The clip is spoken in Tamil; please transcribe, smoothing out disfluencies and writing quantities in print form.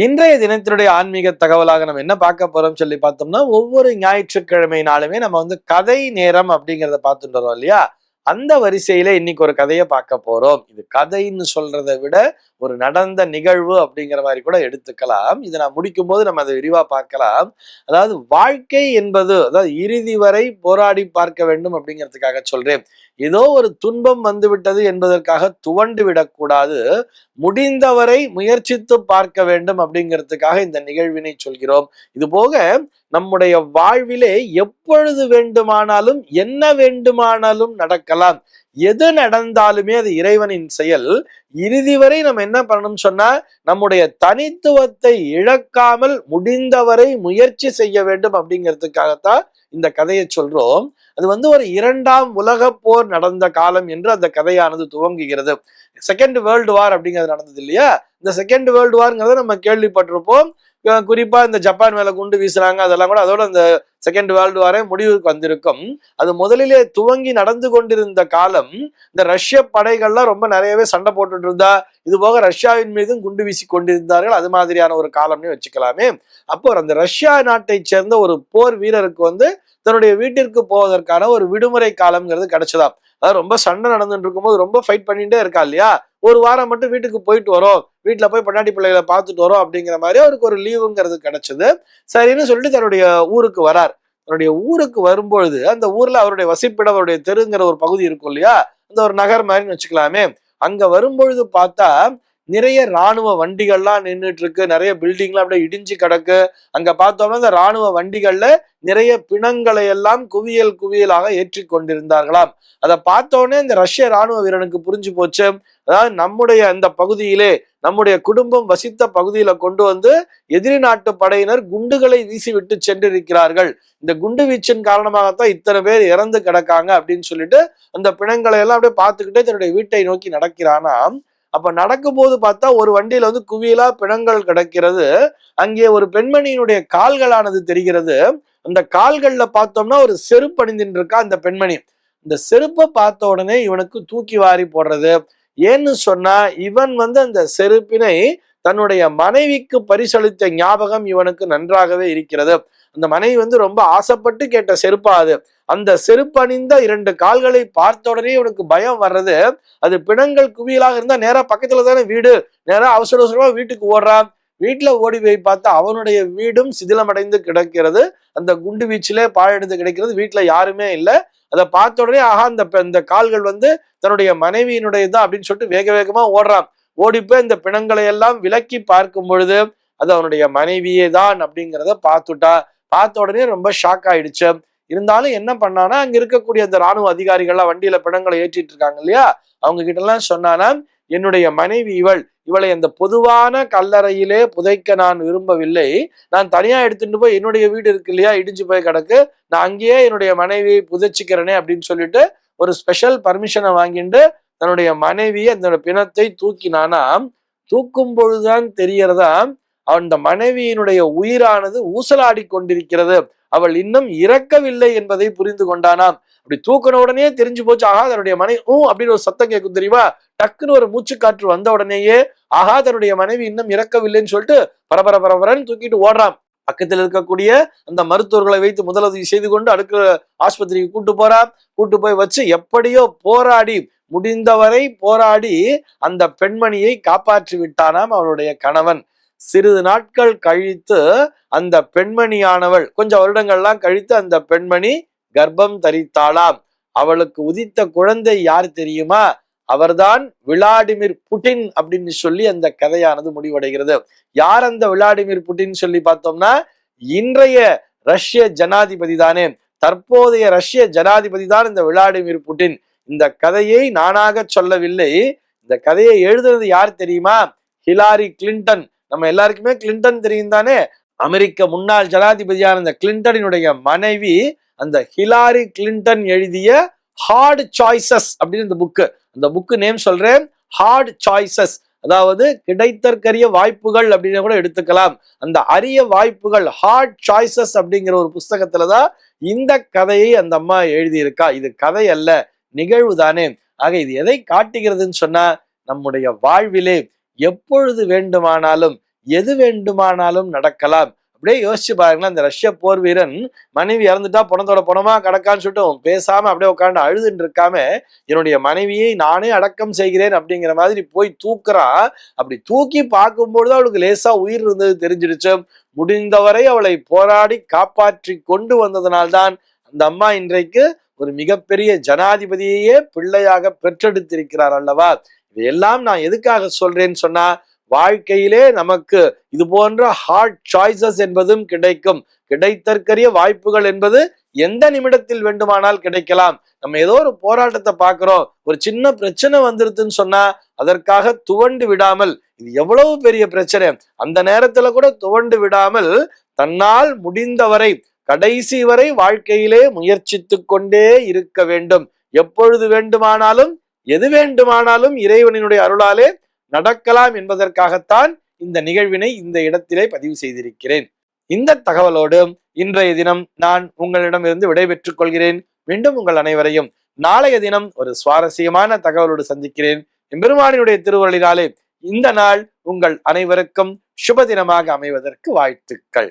இன்றைய தினத்தினுடைய ஆன்மீக தகவலாக நம்ம என்ன பார்க்க போறோம் சொல்லி பார்த்தோம்னா, ஒவ்வொரு ஞாயிற்றுக்கிழமை நாளுமே நம்ம கதை நேரம் அப்படிங்கிறத பார்த்துட்டு வரோம் இல்லையா? அந்த வரிசையில இன்னைக்கு ஒரு கதையை பார்க்க போறோம். இது கதைன்னு சொல்றதை விட ஒரு நடந்த நிகழ்வு அப்படிங்கிற மாதிரி கூட எடுத்துக்கலாம். இதை நான் முடிக்கும் போது நம்ம அதை விரிவா பார்க்கலாம். அதாவது வாழ்க்கை என்பது, அதாவது இறுதி வரை போராடி பார்க்க வேண்டும் அப்படிங்கிறதுக்காக சொல்றேன். ஏதோ ஒரு துன்பம் வந்துவிட்டது என்பதற்காக துவண்டு விடக்கூடாது. முடிந்தவரை முயற்சித்து பார்க்க வேண்டும் அப்படிங்கிறதுக்காக இந்த நிகழ்வினை சொல்கிறோம். இது போக நம்முடைய வாழ்விலே எப்பொழுது வேண்டுமானாலும் என்ன வேண்டுமானாலும் நடக்கலாம். எது நடந்தாலுமே அது இறைவனின் செயல். இறுதி வரை நம்ம என்ன பண்ணணும் சொன்னா, நம்முடைய தனித்துவத்தை இழக்காமல் முடிந்தவரை முயற்சி செய்ய வேண்டும் அப்படிங்கிறதுக்காகத்தான் இந்த கதையை சொல்றோம். அது ஒரு 2ஆம் உலக போர் நடந்த காலம் என்று அந்த கதையானது துவங்குகிறது. செகண்ட் வேர்ல்டு வார் அப்படிங்கிறது நடந்தது இல்லையா? இந்த செகண்ட் வேர்ல்டு வார்ங்கிறத நம்ம கேள்விப்பட்டிருப்போம். குறிப்பா இந்த ஜப்பான் மேல குண்டு வீசுறாங்க, அதெல்லாம் கூட அதோட அந்த செகண்ட் வேர்ல்டு வாரே முடிவுக்கு வந்திருக்கும். அது முதலிலே துவங்கி நடந்து கொண்டிருந்த காலம். இந்த ரஷ்ய படைகள்லாம் ரொம்ப நிறையவே சண்டை போட்டுட்டு இருந்தா, இது போக ரஷ்யாவின் மீதும் குண்டு வீசி கொண்டிருந்தார்கள். அது மாதிரியான ஒரு காலம்னு வச்சுக்கலாமே. அப்போ அந்த ரஷ்யா நாட்டை சேர்ந்த ஒரு போர் வீரருக்கு தன்னுடைய வீட்டிற்கு போவதற்கான ஒரு விடுமுறை காலம்ங்கிறது கிடைச்சதாம். அதாவது ரொம்ப சண்டை நடந்துட்டு இருக்கும்போது ரொம்ப ஃபைட் பண்ணிட்டே இருக்கா இல்லையா? ஒரு வாரம் மட்டும் வீட்டுக்கு போயிட்டு வரோம், வீட்டுல போய் பொண்டாட்டி பிள்ளைகளை பார்த்துட்டு வரோம் அப்படிங்கிற மாதிரி அவருக்கு ஒரு லீவுங்கிறது கிடைச்சது. சரின்னு சொல்லிட்டு தன்னுடைய ஊருக்கு வரார். தன்னுடைய ஊருக்கு வரும்பொழுது அந்த ஊர்ல அவருடைய வசிப்பிடம், அவருடைய தெருங்கிற ஒரு பகுதி இருக்கும் இல்லையா? அந்த ஒரு நகர் மாதிரின்னு வச்சுக்கலாமே. அங்க வரும்பொழுது பார்த்தா நிறைய ராணுவ வண்டிகள்லாம் நின்றுட்டு இருக்கு, நிறைய பில்டிங்லாம் அப்படியே இடிஞ்சு கிடக்கு. அங்க பார்த்தோம்னா இந்த ராணுவ வண்டிகள்ல நிறைய பிணங்களை எல்லாம் குவியல் குவியலாக ஏற்றி கொண்டிருந்தார்களாம். அதை பார்த்தோன்னே இந்த ரஷ்ய ராணுவ வீரனுக்கு புரிஞ்சு போச்சு. அதாவது நம்முடைய அந்த பகுதியிலே, நம்முடைய குடும்பம் வசித்த பகுதியில கொண்டு எதிரி நாட்டு படையினர் குண்டுகளை வீசி விட்டு சென்றிருக்கிறார்கள். இந்த குண்டு வீச்சின் காரணமாகத்தான் இத்தனை பேர் இறந்து கிடக்காங்க அப்படின்னு சொல்லிட்டு அந்த பிணங்களை எல்லாம் அப்படியே பார்த்துக்கிட்டே தன்னுடைய வீட்டை நோக்கி நடக்கிறானாம். அப்ப நடக்கும் போது பார்த்தா ஒரு வண்டியில குவியலா பிணங்கள் கிடக்கிறது. அங்கே ஒரு பெண்மணியினுடைய கால்களானது தெரிகிறது. அந்த கால்கள்ல பார்த்தோம்னா ஒரு செருப்பு அணிந்துட்டு இருக்கா அந்த பெண்மணி. இந்த செருப்பை பார்த்த உடனே இவனுக்கு தூக்கி வாரி போடுறது. ஏன்னு சொன்னா, இவன் அந்த செருப்பினை தன்னுடைய மனைவிக்கு பரிசளித்த ஞாபகம் இவனுக்கு நன்றாகவே இருக்கிறது. அந்த மனைவி ரொம்ப ஆசைப்பட்டு கேட்ட செருப்பா அது. அந்த செருப்பு அணிந்த 2 கால்களை பார்த்த உடனே இவனுக்கு பயம் வர்றது. அது பிணங்கள் குவியலாக இருந்தா நேரா பக்கத்துல தானே வீடு, நேரா அவசர அவசரமா வீட்டுக்கு ஓடுறான். வீட்டுல ஓடி போய் பார்த்தா அவனுடைய வீடும் சிதிலமடைந்து கிடக்கிறது. அந்த குண்டு வீச்சிலே பாழடைந்து கிடக்கிறது. வீட்டுல யாருமே இல்லை. அதை பார்த்த உடனே ஆஹா, இந்த கால்கள் தன்னுடைய மனைவியினுடையதான் அப்படின்னு சொல்லிட்டு வேக வேகமா ஓடுறான். ஓடி போய் இந்த பிணங்களை எல்லாம் விலக்கி பார்க்கும் பொழுது அது அவனுடைய மனைவியே தான் அப்படிங்கிறத பார்த்த உடனே ரொம்ப ஷாக் ஆயிடுச்சு. இருந்தாலும் என்ன பண்ணானா, அங்க இருக்கக்கூடிய அந்த ராணுவ அதிகாரிகள்லாம் வண்டியில பிணங்களை ஏற்றிட்டு இருக்காங்க இல்லையா, அவங்க கிட்ட எல்லாம் சொன்னானா, என்னுடைய மனைவி இவளை அந்த பொதுவான கல்லறையிலே புதைக்க நான் விரும்பவில்லை. நான் தனியா எடுத்துட்டு போய் என்னுடைய வீடு இருக்கு இல்லையா, இடிஞ்சு போய் கிடக்கு, நான் அங்கேயே என்னுடைய மனைவியை புதைச்சிக்கிறேனே அப்படின்னு சொல்லிட்டு ஒரு ஸ்பெஷல் பர்மிஷனை வாங்கிட்டு தன்னுடைய மனைவியை அந்த பிணத்தை தூக்கினானா. தூக்கும் பொழுதுதான் தெரியறதா, அந்த மனைவியினுடைய உயிரானது ஊசலாடி கொண்டிருக்கிறது. அவள் இன்னும் இறக்கவில்லை என்பதை புரிந்து கொண்டானாம். அப்படி தூக்கின உடனே தெரிஞ்சு போச்சு, ஆகா தன்னுடைய மனைவி அப்படின்னு ஒரு சத்தம் கேட்கும் தெரியுமா? டக்குன்னு ஒரு மூச்சு காற்று வந்த உடனேயே ஆகா தன்னுடைய மனைவி இன்னும் இறக்கவில்லைன்னு சொல்லிட்டு பரபரன்னு தூக்கிட்டு ஓடுறான். பக்கத்தில் இருக்கக்கூடிய அந்த மருத்துவர்களை வைத்து முதலுதவி செய்து கொண்டு அடுத்த ஆஸ்பத்திரிக்கு கூட்டு போய் வச்சு எப்படியோ போராடி, முடிந்தவரை போராடி அந்த பெண்மணியை காப்பாற்றி விட்டானாம் அவனுடைய கணவன். சிறிது நாட்கள் கழித்து அந்த பெண்மணியானவள், கொஞ்சம் வருடங்கள்லாம் கழித்து அந்த பெண்மணி கர்ப்பம் தரித்தாளாம். அவளுக்கு உதித்த குழந்தை யார் தெரியுமா? அவர்தான் விளாடிமிர் புட்டின் அப்படின்னு சொல்லி அந்த கதையானது முடிவடைகிறது. யார் அந்த விளாடிமிர் புட்டின் சொல்லி பார்த்தோம்னா, இன்றைய ரஷ்ய ஜனாதிபதி தானே, தற்போதைய ரஷ்ய ஜனாதிபதி தான் இந்த விளாடிமிர் புட்டின். இந்த கதையை நானாக சொல்லவில்லை. இந்த கதையை எழுதுறது யார் தெரியுமா? Hillary Clinton. நம்ம எல்லாருக்குமே கிளின்டன் தெரியும் தானே. அமெரிக்க முன்னாள் ஜனாதிபதியான இந்த கிளின்டனினுடைய மனைவி அந்த ஹிலாரி கிளின்டன் எழுதிய ஹார்ட் சாய்ஸஸ் அப்படின்னு இந்த புக்கு, அந்த புக்கு நேம் சொல்றேன், ஹார்ட் சாய்ஸஸ். அதாவது கிடைத்தற்கரிய வாய்ப்புகள் அப்படின்னு கூட எடுத்துக்கலாம். அந்த அரிய வாய்ப்புகள், ஹார்ட் சாய்ஸஸ் அப்படிங்கிற ஒரு புஸ்தகத்துலதான் இந்த கதையை அந்த அம்மா எழுதியிருக்கா. இது கதை அல்ல, நிகழ்வு தானே. ஆக இது எதை காட்டுகிறதுன்னு சொன்னா, நம்முடைய வாழ்விலே எப்பொழுது வேண்டுமானாலும் எது வேண்டுமானாலும் நடக்கலாம். அப்படியே யோசிச்சு பாருங்களேன், அந்த ரஷ்ய போர் வீரன் மனைவி இறந்துட்டா பணத்தோட பணமா கிடக்கான்னு சொல்லிட்டு பேசாம அப்படியே உட்காந்து அழுதுன்னு இருக்காம, என்னுடைய மனைவியை நானே அடக்கம் செய்கிறேன் அப்படிங்கிற மாதிரி போய் தூக்குறான். அப்படி தூக்கி பார்க்கும்பொழுது அவளுக்கு லேசா உயிர் இருந்தது தெரிஞ்சிடுச்சு. முடிந்தவரை அவளை போராடி காப்பாற்றி கொண்டு வந்ததனால்தான் அந்த அம்மா இன்றைக்கு ஒரு மிகப்பெரிய ஜனாதிபதியையே பிள்ளையாக பெற்றெடுத்திருக்கிறார் அல்லவா. இதையெல்லாம் நான் எதுக்காக சொல்றேன்னு சொன்னா, வாழ்க்கையிலே நமக்கு இது போன்ற ஹார்ட் சாய்ஸஸ் என்பதும் கிடைக்கும். கிடைத்தற்கரிய வாய்ப்புகள் என்பது எந்த நிமிடத்தில் வேண்டுமானால் கிடைக்கலாம். நம்ம ஏதோ ஒரு போராட்டத்தை பார்க்கிறோம், ஒரு சின்ன பிரச்சனை வந்துருதுன்னு சொன்னா அதற்காக துவண்டு விடாமல், இது எவ்வளவு பெரிய பிரச்சனை, அந்த நேரத்துல கூட துவண்டு விடாமல் தன்னால் முடிந்தவரை கடைசி வரை வாழ்க்கையிலே முயற்சித்து கொண்டே இருக்க வேண்டும். எப்பொழுது வேண்டுமானாலும் எது வேண்டுமானாலும் இறைவனினுடைய அருளாலே நடக்கலாம் என்பதற்காகத்தான் இந்த நிகழ்வினை இந்த இடத்திலே பதிவு செய்திருக்கிறேன். இந்த தகவலோடு இன்றைய தினம் நான் உங்களிடமிருந்து விடைபெற்றுக் கொள்கிறேன். மீண்டும் உங்கள் அனைவரையும் நாளைய தினம் ஒரு சுவாரஸ்யமான தகவலோடு சந்திக்கிறேன். எம்பெருமானினுடைய திருவருளினாலே இந்த நாள் உங்கள் அனைவருக்கும் சுப தினமாக அமைவதற்கு வாழ்த்துக்கள்.